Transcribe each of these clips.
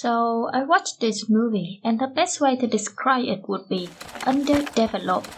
So I watched this movie, and the best way to describe it would be underdeveloped.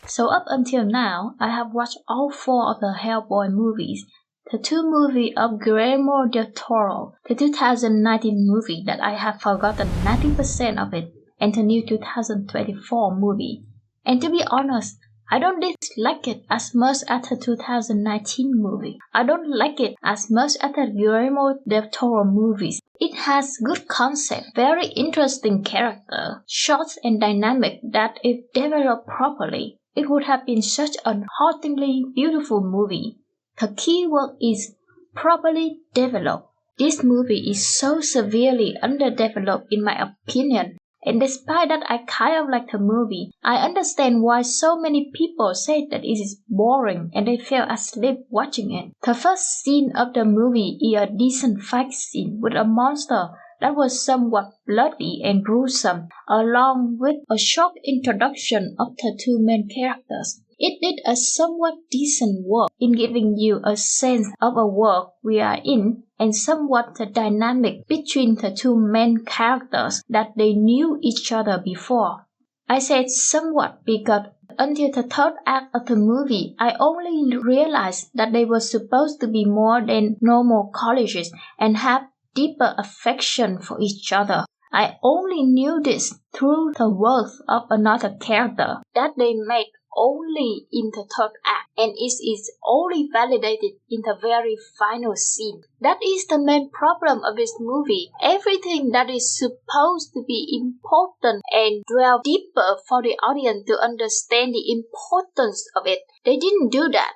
So up until now, I have watched all four of the Hellboy movies. The two movies of Guillermo del Toro, the 2019 movie that I have forgotten 90% of it, and the new 2024 movie. And to be honest, I don't dislike it as much as the 2019 movie. I don't like it as much as the Guillermo del Toro movies. It has good concept, very interesting character, short and dynamic that if developed properly, it would have been such a hauntingly beautiful movie. The key word is properly developed. This movie is so severely underdeveloped in my opinion. And despite that I kind of like the movie, I understand why so many people say that it is boring and they fell asleep watching it. The first scene of the movie is a decent fight scene with a monster that was somewhat bloody and gruesome, along with a short introduction of the two main characters. It did a somewhat decent work in giving you a sense of a world we are in and somewhat the dynamic between the two main characters that they knew each other before. I said somewhat because until the third act of the movie, I only realized that they were supposed to be more than normal colleges and have deeper affection for each other. I only knew this through the work of another character that they made only in the third act, and it is only validated in the very final scene. That is the main problem of this movie. Everything that is supposed to be important and dwell deeper for the audience to understand the importance of it, they didn't do that.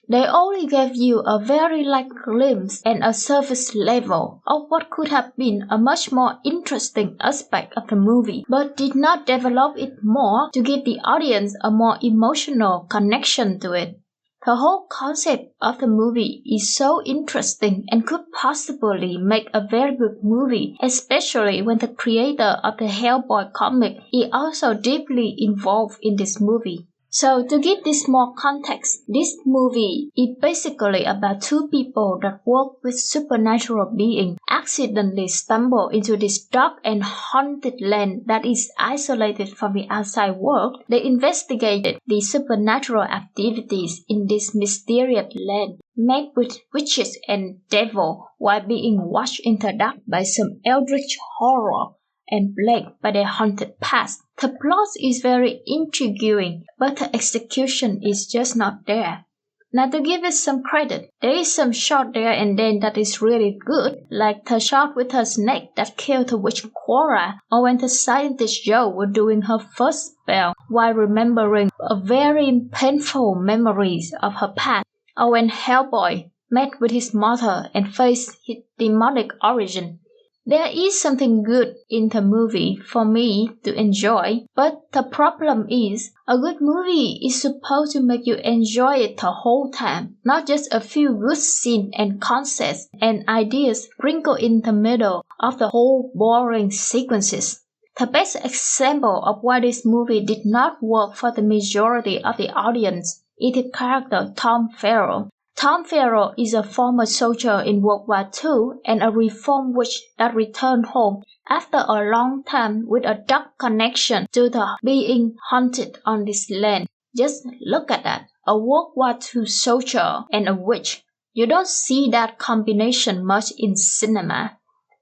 They only gave you a very light glimpse and a surface level of what could have been a much more interesting aspect of the movie, but did not develop it more to give the audience a more emotional connection to it. The whole concept of the movie is so interesting and could possibly make a very good movie, especially when the creator of the Hellboy comic is also deeply involved in this movie. So to give this more context, this movie is basically about two people that work with supernatural beings accidentally stumble into this dark and haunted land that is isolated from the outside world. They investigated the supernatural activities in this mysterious land, made with witches and devil while being watched in the dark by some eldritch horror and plagued by their haunted past. The plot is very intriguing, but the execution is just not there. Now to give it some credit, there is some shot there and then that is really good, like the shot with her snake that killed the witch Cora, or when the scientist Jo was doing her first spell while remembering a very painful memories of her past, or when Hellboy met with his mother and faced his demonic origin. There is something good in the movie for me to enjoy, but the problem is, a good movie is supposed to make you enjoy it the whole time, not just a few good scenes and concepts and ideas sprinkled in the middle of the whole boring sequences. The best example of why this movie did not work for the majority of the audience is the character Tom Farrell. Tom Farrell is a former soldier in World War II and a reformed witch that returned home after a long time with a dark connection to the being haunted on this land. Just look at that, a World War II soldier and a witch. You don't see that combination much in cinema.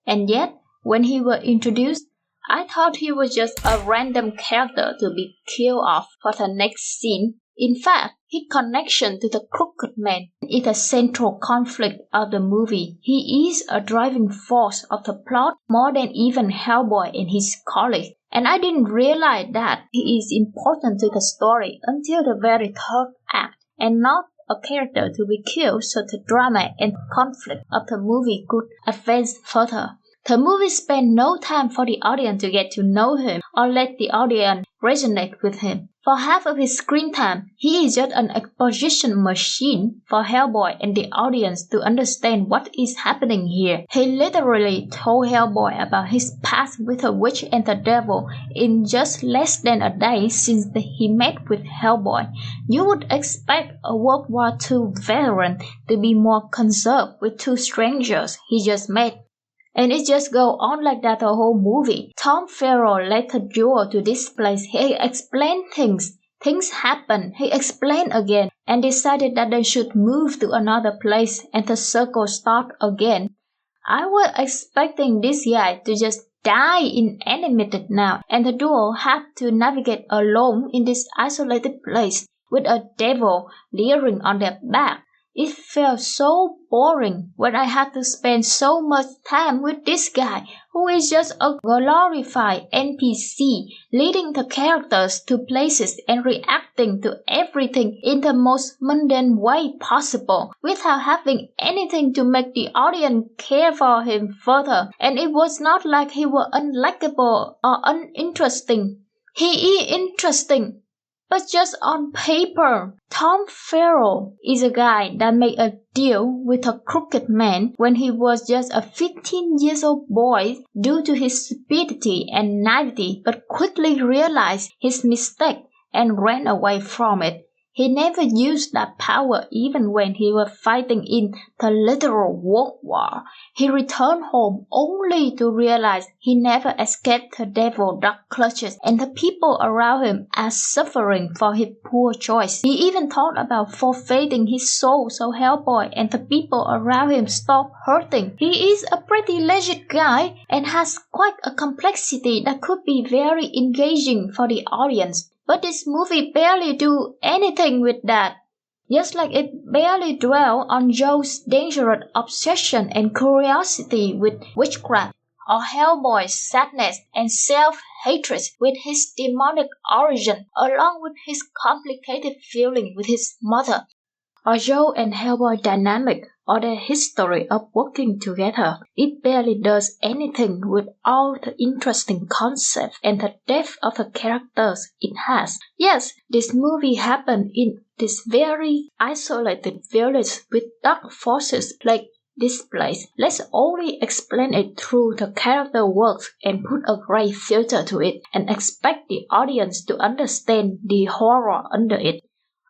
And yet, when he was introduced, I thought he was just a random character to be killed off for the next scene. In fact, his connection to the Crooked Man is the central conflict of the movie. He is a driving force of the plot more than even Hellboy and his colleagues. And I didn't realize that he is important to the story until the very third act, and not a character to be killed so the drama and conflict of the movie could advance further. The movie spent no time for the audience to get to know him or let the audience resonate with him. For half of his screen time, he is just an exposition machine for Hellboy and the audience to understand what is happening here. He literally told Hellboy about his past with a witch and the devil in just less than a day since he met with Hellboy. You would expect a World War II veteran to be more concerned with two strangers he just met. And it just go on like that the whole movie. Tom Farrell led the duo to this place. He explained things. Things happened. He explained again and decided that they should move to another place and the circle start again. I was expecting this guy to just die inanimated now, and the duo had to navigate alone in this isolated place with a devil leering on their back. It felt so boring when I had to spend so much time with this guy who is just a glorified NPC, leading the characters to places and reacting to everything in the most mundane way possible, without having anything to make the audience care for him further. And it was not like he was unlikable or uninteresting. He is interesting, but just on paper. Tom Farrell is a guy that made a deal with a crooked man when he was just a 15-year-old boy due to his stupidity and naivety, but quickly realized his mistake and ran away from it. He never used that power even when he was fighting in the literal World War. He returned home only to realize he never escaped the devil's dark clutches and the people around him are suffering for his poor choice. He even thought about forfeiting his soul so Hellboy and the people around him stop hurting. He is a pretty legit guy and has quite a complexity that could be very engaging for the audience. But this movie barely do anything with that. Just like it barely dwell on Joe's dangerous obsession and curiosity with witchcraft, or Hellboy's sadness and self-hatred with his demonic origin, along with his complicated feeling with his mother, or Joe and Hellboy dynamic, or their history of working together. It barely does anything with all the interesting concepts and the depth of the characters it has. Yes, this movie happened in this very isolated village with dark forces like this place. Let's only explain it through the character works and put a great filter to it and expect the audience to understand the horror under it.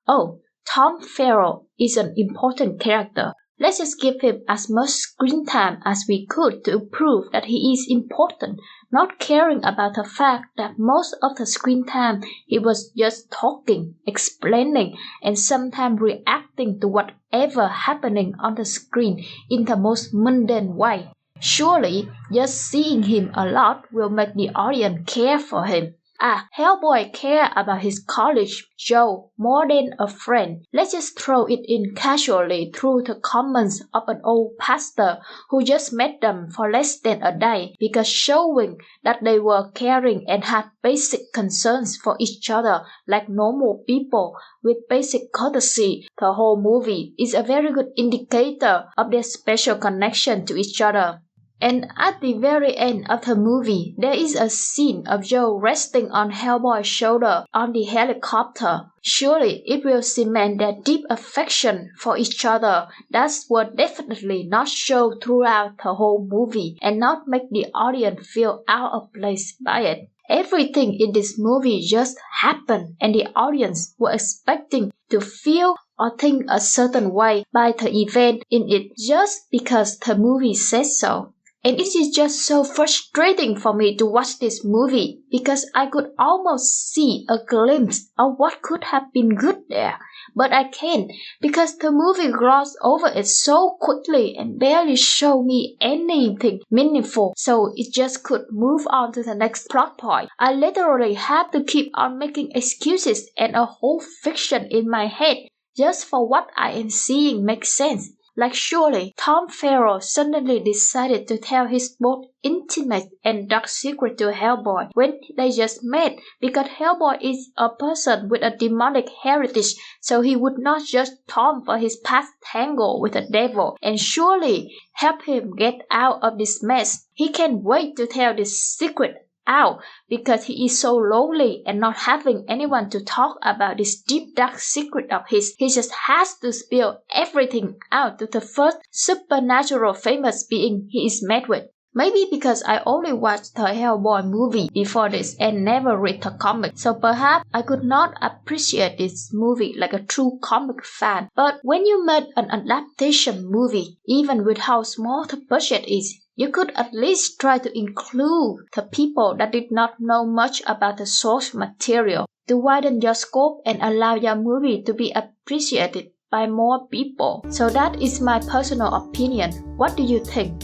Oh, Tom Farrell is an important character. Let's just give him as much screen time as we could to prove that he is important, not caring about the fact that most of the screen time he was just talking, explaining, and sometimes reacting to whatever happening on the screen in the most mundane way. Surely, just seeing him a lot will make the audience care for him. Hellboy care about his college Joe more than a friend. Let's just throw it in casually through the comments of an old pastor who just met them for less than a day, because showing that they were caring and had basic concerns for each other like normal people with basic courtesy. The whole movie is a very good indicator of their special connection to each other. And at the very end of the movie, there is a scene of Joe resting on Hellboy's shoulder on the helicopter. Surely it will cement their deep affection for each other. That will definitely not show throughout the whole movie and not make the audience feel out of place by it. Everything in this movie just happened and the audience were expecting to feel or think a certain way by the event in it just because the movie says so. And it is just so frustrating for me to watch this movie because I could almost see a glimpse of what could have been good there. But I can't because the movie glossed over it so quickly and barely showed me anything meaningful, so it just could move on to the next plot point. I literally had to keep on making excuses and a whole fiction in my head just for what I am seeing makes sense. Like surely Tom Farrell suddenly decided to tell his both intimate and dark secret to Hellboy when they just met, because Hellboy is a person with a demonic heritage, so he would not judge Tom for his past tangle with the devil and surely help him get out of this mess. He can't wait to tell this secret out because he is so lonely and not having anyone to talk about this deep dark secret of his. He just has to spill everything out to the first supernatural famous being he is met with. Maybe because I only watched the Hellboy movie before this and never read the comic, so perhaps I could not appreciate this movie like a true comic fan. But when you made an adaptation movie, even with how small the budget is, you could at least try to include the people that did not know much about the source material, to widen your scope and allow your movie to be appreciated by more people. So that is my personal opinion. What do you think?